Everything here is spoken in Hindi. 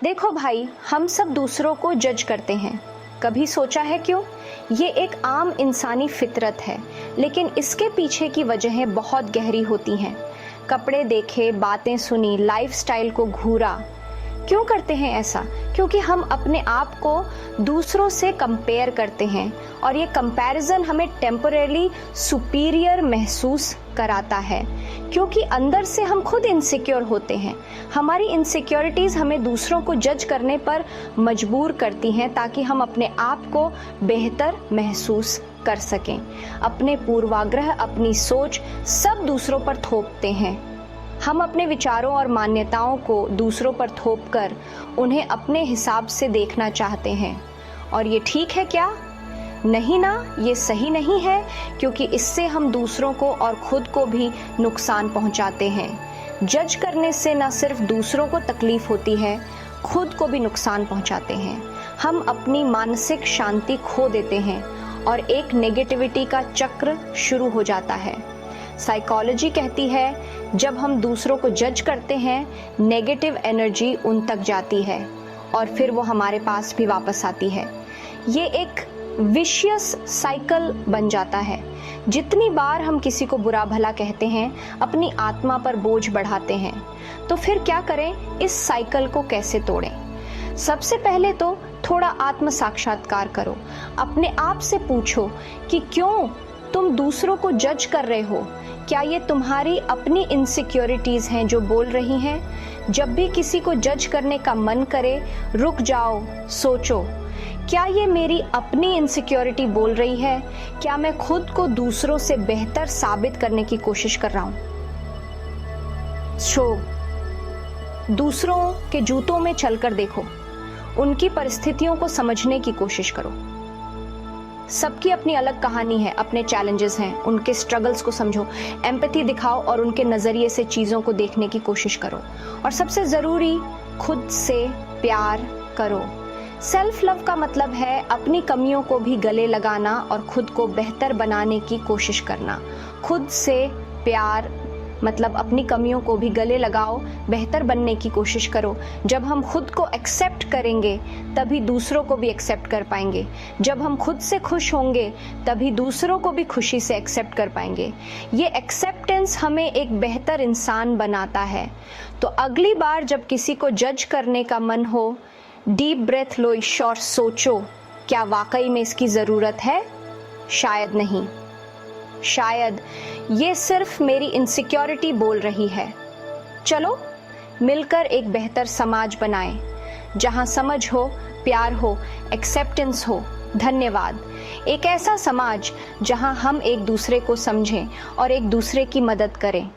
देखो भाई, हम सब दूसरों को जज करते हैं। कभी सोचा है क्यों? ये एक आम इंसानी फितरत है, लेकिन इसके पीछे की वजहें बहुत गहरी होती हैं। कपड़े देखे, बातें सुनी, लाइफस्टाइल को घूरा। क्यों करते हैं ऐसा? क्योंकि हम अपने आप को दूसरों से कंपेयर करते हैं और ये कंपैरिजन हमें टेम्परेली सुपीरियर महसूस कराता है, क्योंकि अंदर से हम खुद इनसिक्योर होते हैं। हमारी इनसिक्योरिटीज़ हमें दूसरों को जज करने पर मजबूर करती हैं ताकि हम अपने आप को बेहतर महसूस कर सकें। अपने पूर्वाग्रह, अपनी सोच सब दूसरों पर थोपते हैं। हम अपने विचारों और मान्यताओं को दूसरों पर थोपकर उन्हें अपने हिसाब से देखना चाहते हैं। और ये ठीक है क्या? नहीं ना, ये सही नहीं है, क्योंकि इससे हम दूसरों को और खुद को भी नुकसान पहुंचाते हैं। जज करने से न सिर्फ दूसरों को तकलीफ होती है, खुद को भी नुकसान पहुंचाते हैं। हम अपनी मानसिक शांति खो देते हैं और एक नेगेटिविटी का चक्र शुरू हो जाता है। साइकोलॉजी कहती है, जब हम दूसरों को जज करते हैं, नेगेटिव एनर्जी उन तक जाती है और फिर वो हमारे पास भी वापस आती है। ये एक विशियस साइकिल बन जाता है। जितनी बार हम किसी को बुरा भला कहते हैं, अपनी आत्मा पर बोझ बढ़ाते हैं। तो फिर क्या करें? इस साइकिल को कैसे तोड़ें? सबसे पहले तो थोड़ा आत्म साक्षात्कार करो। अपने आप से पूछो कि क्यों तुम दूसरों को जज कर रहे हो? क्या ये तुम्हारी अपनी इनसिक्योरिटीज हैं जो बोल रही हैं? जब भी किसी को जज करने का मन करे, रुक जाओ, सोचो, क्या ये मेरी अपनी इनसिक्योरिटी बोल रही है? क्या मैं खुद को दूसरों से बेहतर साबित करने की कोशिश कर रहा हूं? दूसरों के जूतों में चलकर देखो, उनकी परिस्थितियों को समझने की कोशिश करो। सबकी अपनी अलग कहानी है, अपने चैलेंजेस हैं, उनके स्ट्रगल्स को समझो, एम्पैथी दिखाओ और उनके नजरिए से चीजों को देखने की कोशिश करो। और सबसे जरूरी, खुद से प्यार करो। सेल्फ लव का मतलब है अपनी कमियों को भी गले लगाना और खुद को बेहतर बनाने की कोशिश करना। खुद से प्यार मतलब अपनी कमियों को भी गले लगाओ, बेहतर बनने की कोशिश करो। जब हम खुद को एक्सेप्ट करेंगे, तभी दूसरों को भी एक्सेप्ट कर पाएंगे। जब हम खुद से खुश होंगे, तभी दूसरों को भी खुशी से एक्सेप्ट कर पाएंगे। ये एक्सेप्टेंस हमें एक बेहतर इंसान बनाता है। तो अगली बार जब किसी को जज करने का मन हो, डीप ब्रेथ लो और सोचो, क्या वाकई में इसकी जरूरत है? शायद नहीं। शायद ये सिर्फ मेरी इनसिक्योरिटी बोल रही है। चलो मिलकर एक बेहतर समाज बनाएं, जहां समझ हो, प्यार हो, एक्सेप्टेंस हो। धन्यवाद। एक ऐसा समाज जहां हम एक दूसरे को समझें और एक दूसरे की मदद करें।